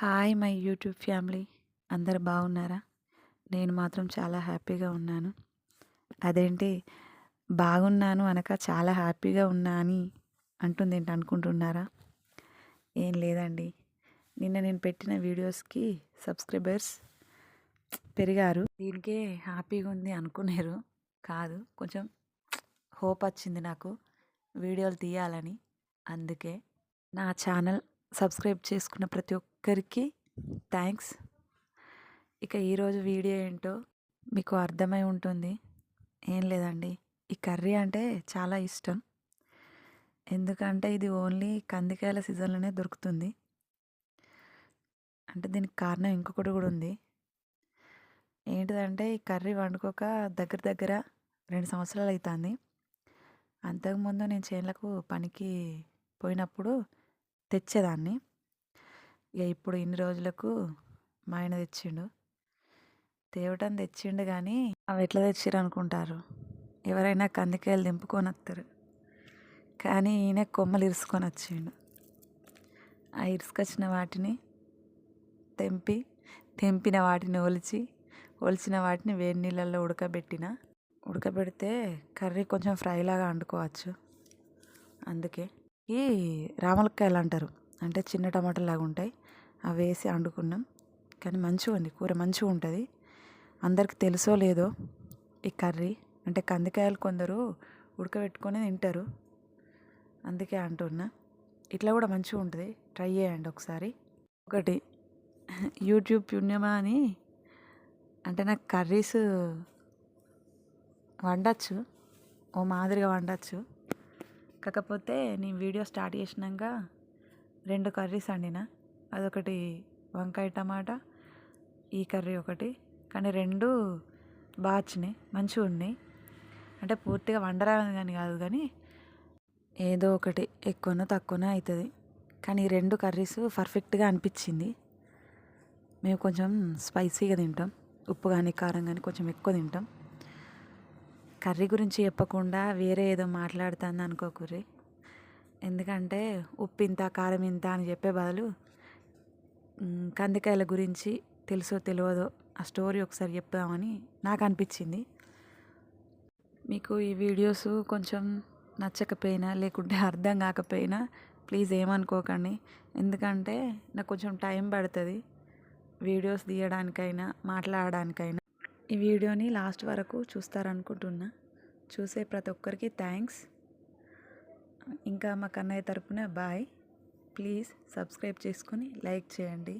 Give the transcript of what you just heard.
Hi my YouTube family, అందరు బాగున్నారా? నేను మాత్రం చాలా హ్యాపీగా ఉన్నాను. అదేంటి బాగున్నాను అనక చాలా హ్యాపీగా ఉన్నా అని అంటుంది ఏంటి అనుకుంటున్నారా? ఏం లేదండి, నిన్న నేను పెట్టిన వీడియోస్కి సబ్స్క్రైబర్స్ పెరిగారు. దీనికే హ్యాపీగా ఉంది అనుకున్నారు కాదు, కొంచెం హోప్ వచ్చింది నాకు వీడియోలు తీయాలని. అందుకే నా ఛానల్ సబ్స్క్రైబ్ చేసుకున్న ప్రతి ఒక్కరికి థ్యాంక్స్. ఇక ఈరోజు వీడియో ఏంటో మీకు అర్థమై ఉంటుంది. ఏం లేదండి, ఈ కర్రీ అంటే చాలా ఇష్టం. ఎందుకంటే ఇది ఓన్లీ కందికాయల సీజన్లోనే దొరుకుతుంది. అంటే దీనికి కారణం ఇంకొకటి కూడా ఉంది. ఏంటిదంటే ఈ కర్రీ వండుకోక దగ్గర దగ్గర 2 సంవత్సరాలు అవుతుంది. అంతకుముందు నేను చేనులకు పనికి పోయినప్పుడు తెచ్చేదాన్ని. ఇక ఇప్పుడు ఇన్ని రోజులకు మా ఆయన తెచ్చిండు. తేవటం తెచ్చిండు కానీ అవి ఎట్లా తెచ్చిర్రు అనుకుంటారు? ఎవరైనా కందికాయలు దింపుకొని వస్తారు, కానీ ఈయన కొమ్మలు ఇరుసుకొని వచ్చిండు. ఆ ఇరుసుకొచ్చిన వాటిని తెంపిన వాటిని ఒలిచిన వాటిని వేడి నీళ్ళల్లో ఉడకబెడితే కర్రీ కొంచెం ఫ్రైలాగా వండుకోవచ్చు. అందుకే ఈ రామలక్కాయలు అంటారు, అంటే చిన్న టమాటాలు లాగా ఉంటాయి, అవి వేసి వండుకున్నాం. కానీ మంచిగా ఉంది, కూర మంచిగా ఉంటుంది. అందరికి తెలుసో లేదో ఈ కర్రీ, అంటే కందికాయలు కొందరు ఉడకబెట్టుకొని తింటారు, అందుకే అంటున్నా. ఇట్లా కూడా మంచిగా ఉంటుంది, ట్రై చేయండి ఒకసారి. ఒకటి యూట్యూబ్ పుణ్యమా అని, అంటే నాకు కర్రీస్ వండచ్చు, ఓ మాదిరిగా వండచ్చు. కాకపోతే నేను వీడియో స్టార్ట్ చేసినాక 2 కర్రీస్ వండిన. అదొకటి వంకాయ టమాటా, ఈ కర్రీ ఒకటి. కానీ 2 బాగా వచ్చినాయి, మంచిగా ఉన్నాయి. అంటే పూర్తిగా వండరాని కానీ కాదు, కానీ ఏదో ఒకటి ఎక్కువనో తక్కువనో అవుతుంది. కానీ ఈ 2 కర్రీస్ పర్ఫెక్ట్గా అనిపించింది. మేము కొంచెం స్పైసీగా తింటాం, ఉప్పు కానీ కారం కానీ కొంచెం ఎక్కువ తింటాం. కర్రీ గురించి చెప్పకుండా వేరే ఏదో మాట్లాడుతుంది అనుకోకుర్రి. ఎందుకంటే ఉప్పు ఇంత కారం ఇంత అని చెప్పే బదులు కందికాయల గురించి తెలుసో తెలియదో ఆ స్టోరీ ఒకసారి చెప్దామని నాకు అనిపించింది. మీకు ఈ వీడియోస్ కొంచెం నచ్చకపోయినా లేకుంటే అర్థం కాకపోయినా ప్లీజ్ ఏమనుకోకండి. ఎందుకంటే నాకు కొంచెం టైం పడుతుంది వీడియోస్ తీయడానికైనా మాట్లాడడానికైనా. ఈ వీడియోని లాస్ట్ వరకు చూస్తారనుకుంటున్నా. చూసే ప్రతి ఒక్కరికి థ్యాంక్స్. ఇంకా మా కన్నయ్య తరపున బాయ్. ప్లీజ్ సబ్స్క్రైబ్ చేసుకొని లైక్ చేయండి.